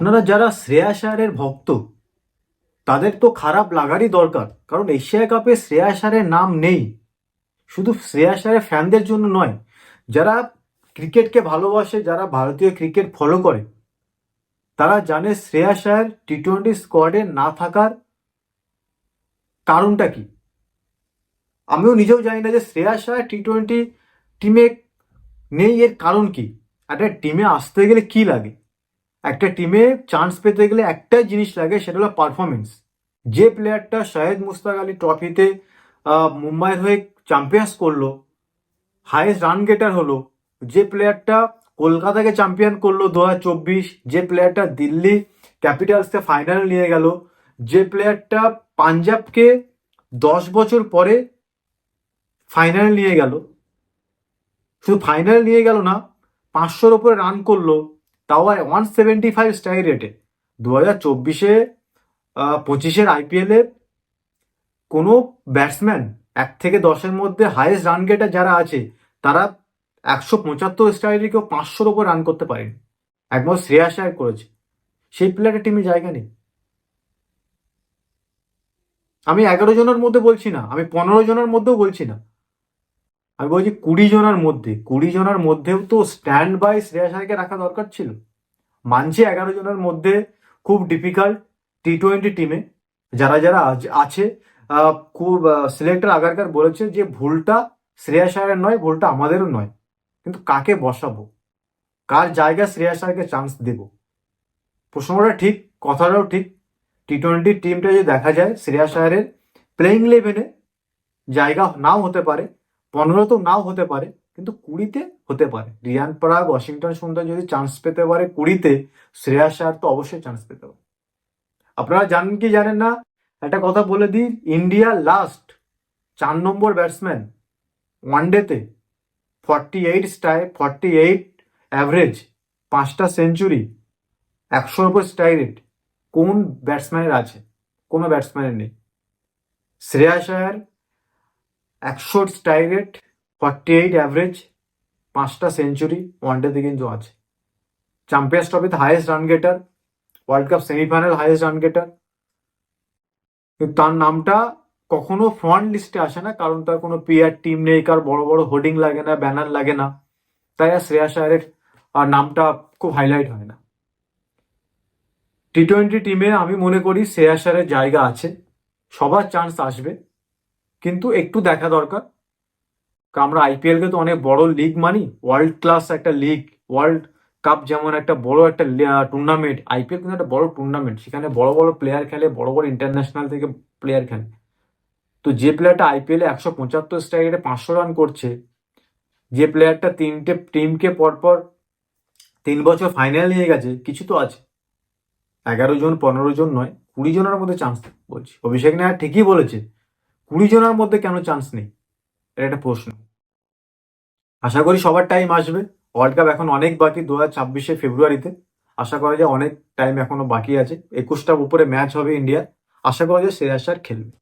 আপনারা যারা শ্রেয়াস আয়ারের ভক্ত তাদের তো খারাপ লাগারই দরকার, কারণ এশিয়া কাপে শ্রেয়াস আয়ারের নাম নেই। শুধু শ্রেয়াস আয়ারের ফ্যানদের জন্য নয়, যারা ক্রিকেটকে ভালোবাসে, যারা ভারতীয় ক্রিকেট ফলো করে, তারা জানে শ্রেয়াস আয়ার টি-20 স্কোয়াডে না থাকার কারণটা কি। আমিও নিজেও জানি না যে শ্রেয়াস আয়ার টি-20 টিমে নেই এর কারণ কি। একটা টিমে আসতে গেলে কি লাগে? একটা টিমে চান্স পেতে গেলে একটাই জিনিস লাগে, সেটা হলো পারফরমেন্স। যে প্লেয়ারটা শাহেদ মুস্তাক আলী ট্রফিতে মুম্বাইয়ের হয়ে চ্যাম্পিয়ন্স করলো, হাইয়েস্ট রান গেটার হলো, যে প্লেয়ারটা কলকাতাকে চ্যাম্পিয়ন করলো 2024, যে প্লেয়ারটা দিল্লি ক্যাপিটালসকে ফাইনাল নিয়ে গেল, যে প্লেয়ারটা পাঞ্জাবকে 10 বছর পরে ফাইনাল নিয়ে গেল, শুধু ফাইনাল নিয়ে গেল না, 500-র ওপরে রান করলো, তাও 175 স্ট্রাইক রেটে। 2024-এ 25-এর আইপিএলে কোনো ব্যাটসম্যান 1 থেকে 10-এর মধ্যে হাইয়েস্ট রান গেটার যারা আছে, তারা 175 স্ট্রাইক রেখে 500-র ওপর রান করতে পারেনি। একমাত্র শ্রেয়াস আয়ার করেছে। সেই প্লেয়ারের টিমে জায়গা নেই। আমি 11 জনের মধ্যে বলছি না, আমি 15 জনের মধ্যেও বলছি না, আমি বলছি 20 জনের মধ্যে। 20 জনের মধ্যেও তো স্ট্যান্ড বাই শ্রেয়াস আয়ারকে রাখা দরকার ছিল। মানছি 11 জনের মধ্যে খুব ডিফিকাল্ট টি-20 টিমে যারা যারা আছে। খুব সিলেক্টর আগারকার বলেছে যে ভুলটা শ্রেয়াস আয়ারের নয়, ভুলটা আমাদেরও নয়, কিন্তু কাকে বসাবো, কার জায়গা শ্রেয়াস আয়ারকে চান্স দেব? প্রশ্নটা ঠিক, কথাটাও ঠিক। টি-20 টিমটা যদি দেখা যায়, শ্রেয়াস আয়ারের প্লেইং ইলেভেনে জায়গা নাও হতে পারে, 15 তো নাও হতে পারে, কিন্তু 20-তে হতে পারে। রিয়ান পরাগ, ওয়াশিংটন সুন্দর যদি চান্স পেতে পারে 20-তে, শ্রেয়াস আয়ার তো অবশ্যই চান্স পেতে পারে। আপনারা জানেন কি জানেন না, একটা কথা বলে দিই, ইন্ডিয়া লাস্ট 4 নম্বর ব্যাটসম্যান ওয়ানডেতে, 48 অ্যাভারেজ, 5টা সেঞ্চুরি, 100-র উপর স্ট্রাইক রেট, কোন ব্যাটসম্যানের আছে? কোনো ব্যাটসম্যানের নেই। শ্রেয়াস আয়ার 100 স্ট্রাইক রেট, 48 অ্যাভারেজ, 5টা সেঞ্চুরি ওয়ানডেতে কিন্তু আছে। চ্যাম্পিয়ন্স ট্রফিতে highest run গেটার, world cup semifinal highest run গেটার, কিন্তু তার নামটা কখনো ফ্রন্ট লিস্টে আসে না, কারণ তার কোনো পিআর টিম নেই, কার বড় বড় হোর্ডিং লাগে না, ব্যানার লাগে না, তাই আর শ্রেয়াস আয়ারের নামটা খুব হাইলাইট হয় না। টি-20 টিমে আমি মনে করি শ্রেয়াস আয়ারের জায়গা আছে, সবার চান্স আসবে, কিন্তু একটু দেখা দরকার। কারণ আমরা আইপিএলকে তো অনেক বড় লিগ মানি, ওয়ার্ল্ড ক্লাস একটা লিগ। ওয়ার্ল্ড কাপ যেমন একটা বড় একটা টুর্নামেন্ট, আইপিএল কিন্তু একটা বড় টুর্নামেন্ট, সেখানে বড় বড় প্লেয়ার খেলে, বড় বড় ইন্টারন্যাশনাল থেকে প্লেয়ার খেলে। তো যে প্লেয়ারটা আইপিএলে 175 স্ট্রাইক রেটে 500 রান করছে, যে প্লেয়ারটা 3টে টিমকে পরপর 3 বছর ফাইনাল নিয়ে গেছে, কিছু তো আছে। 11 জন 15 জন নয়, 20 জনের মধ্যে চান্স বলছি। অভিষেক নায়ার ঠিকই বলেছে, 20 জনের মধ্যে কেন চান্স নেই, এটা একটা প্রশ্ন। আশা করি সবার টাইম আসবে। ওয়ার্ল্ড কাপ এখন অনেক বাকি, 2026 ফেব্রুয়ারিতে। আশা করা যায় অনেক টাইম এখনো বাকি আছে। 21টার উপরে ম্যাচ হবে ইন্ডিয়ার। আশা করা যায় শ্রেয়াস আয়ার খেলবে।